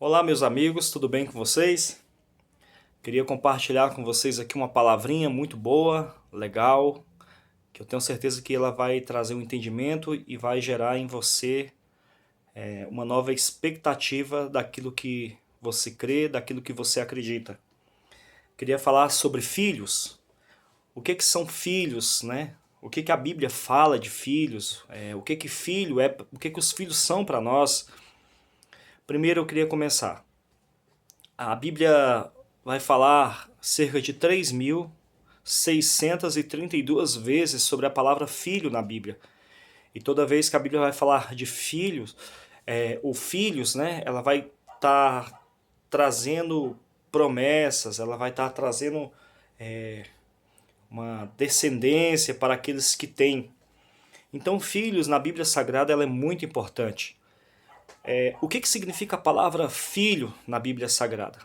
Olá, meus amigos, tudo bem com vocês? Queria compartilhar com vocês aqui uma palavrinha muito boa, legal, que eu tenho certeza que ela vai trazer um entendimento e vai gerar em você uma nova expectativa daquilo que você crê, daquilo que você acredita. Queria falar sobre filhos. O que são filhos, né? O que a Bíblia fala de filhos? O que filho é? O que os filhos são para nós? Primeiro eu queria começar. A Bíblia vai falar cerca de 3.632 vezes sobre a palavra filho na Bíblia. E toda vez que a Bíblia vai falar de filhos, ou filhos, né, ela vai estar trazendo promessas, ela vai estar trazendo uma descendência para aqueles que têm. Então, filhos na Bíblia Sagrada ela é muito importante. O que significa a palavra filho na Bíblia Sagrada?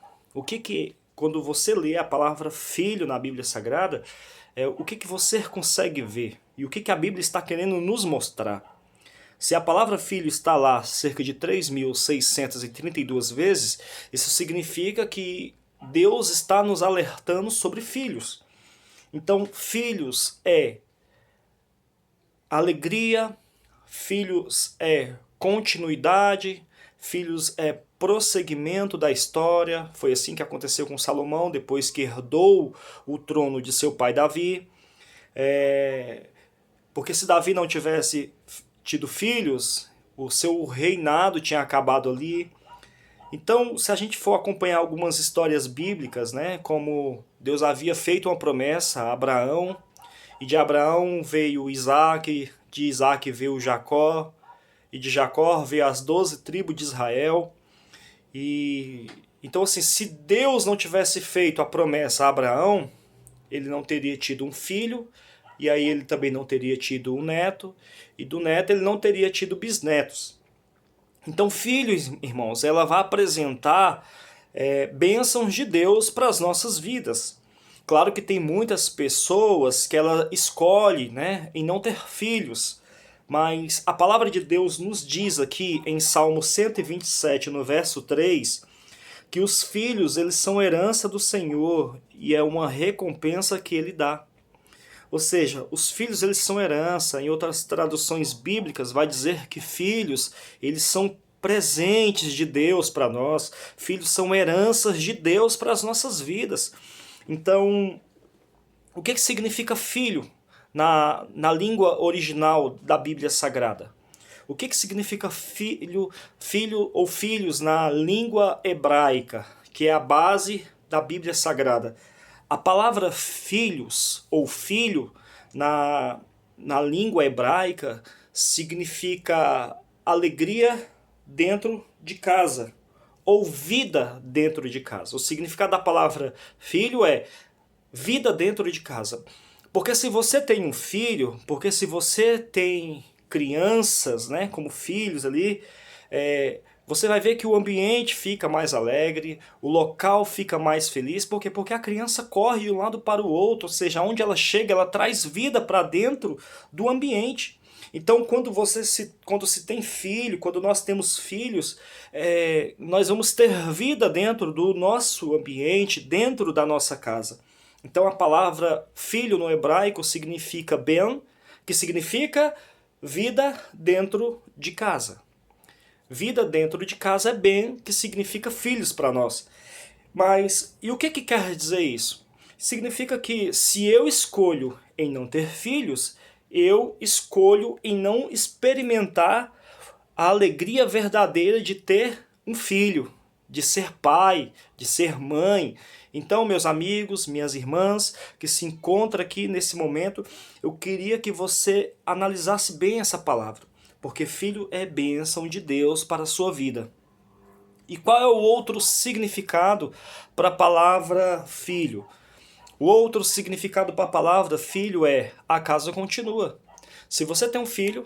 Quando você lê a palavra filho na Bíblia Sagrada, o que você consegue ver? E o que a Bíblia está querendo nos mostrar? Se a palavra filho está lá cerca de 3.632 vezes, isso significa que Deus está nos alertando sobre filhos. Então, filhos é alegria, filhos é continuidade, filhos é prosseguimento da história. Foi assim que aconteceu com Salomão, depois que herdou o trono de seu pai Davi. Porque se Davi não tivesse tido filhos, o seu reinado tinha acabado ali. Então, se a gente for acompanhar algumas histórias bíblicas, né, como Deus havia feito uma promessa a Abraão, e de Abraão veio Isaac, de Isaac veio Jacó, e de Jacó veio as 12 tribos de Israel. Então, assim, se Deus não tivesse feito a promessa a Abraão, ele não teria tido um filho, e aí ele também não teria tido um neto, e do neto ele não teria tido bisnetos. Então, filhos, irmãos, ela vai apresentar bênçãos de Deus para as nossas vidas. Claro que tem muitas pessoas que ela escolhe, né, em não ter filhos, mas a palavra de Deus nos diz aqui em Salmo 127, no verso 3, que os filhos eles são herança do Senhor e é uma recompensa que ele dá. Ou seja, os filhos eles são herança. Em outras traduções bíblicas vai dizer que filhos eles são presentes de Deus para nós. Filhos são heranças de Deus para as nossas vidas. Então, o que significa filho na língua original da Bíblia Sagrada? O que significa filho ou filhos na língua hebraica, que é a base da Bíblia Sagrada? A palavra filhos ou filho na língua hebraica significa alegria dentro de casa ou vida dentro de casa. O significado da palavra filho é vida dentro de casa. Porque se você tem um filho, porque se você tem crianças, né, como filhos ali, você vai ver que o ambiente fica mais alegre, o local fica mais feliz, porque a criança corre de um lado para o outro, ou seja, onde ela chega, ela traz vida para dentro do ambiente. Então, quando se tem filho, quando nós temos filhos, nós vamos ter vida dentro do nosso ambiente, dentro da nossa casa. Então, a palavra filho no hebraico significa ben, que significa vida dentro de casa. Vida dentro de casa é ben, que significa filhos para nós. Mas, e o que quer dizer isso? Significa que se eu escolho em não ter filhos, eu escolho em não experimentar a alegria verdadeira de ter um filho, de ser pai, de ser mãe. Então, meus amigos, minhas irmãs, que se encontram aqui nesse momento, eu queria que você analisasse bem essa palavra, porque filho é bênção de Deus para a sua vida. E qual é o outro significado para a palavra filho? O outro significado para a palavra filho é a casa continua. Se você tem um filho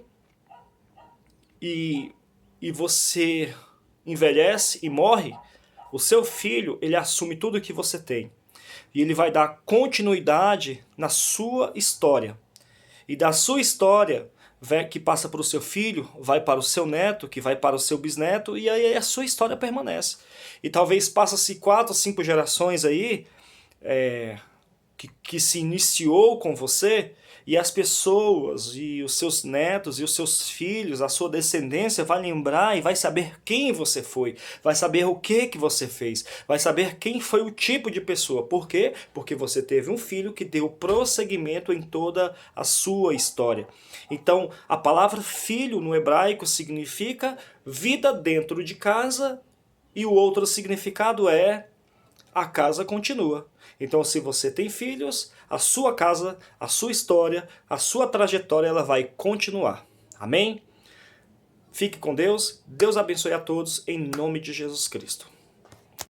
e você envelhece e morre, o seu filho ele assume tudo que você tem. E ele vai dar continuidade na sua história. E da sua história que passa para o seu filho, vai para o seu neto, que vai para o seu bisneto, e aí a sua história permanece. E talvez passa-se 4, 5 gerações aí, que se iniciou com você, e as pessoas, e os seus netos, e os seus filhos, a sua descendência vai lembrar e vai saber quem você foi, vai saber o que você fez, vai saber quem foi o tipo de pessoa. Por quê? Porque você teve um filho que deu prosseguimento em toda a sua história. Então, a palavra filho no hebraico significa vida dentro de casa, e o outro significado é a casa continua. Então, se você tem filhos, a sua casa, a sua história, a sua trajetória, ela vai continuar. Amém? Fique com Deus. Deus abençoe a todos em nome de Jesus Cristo.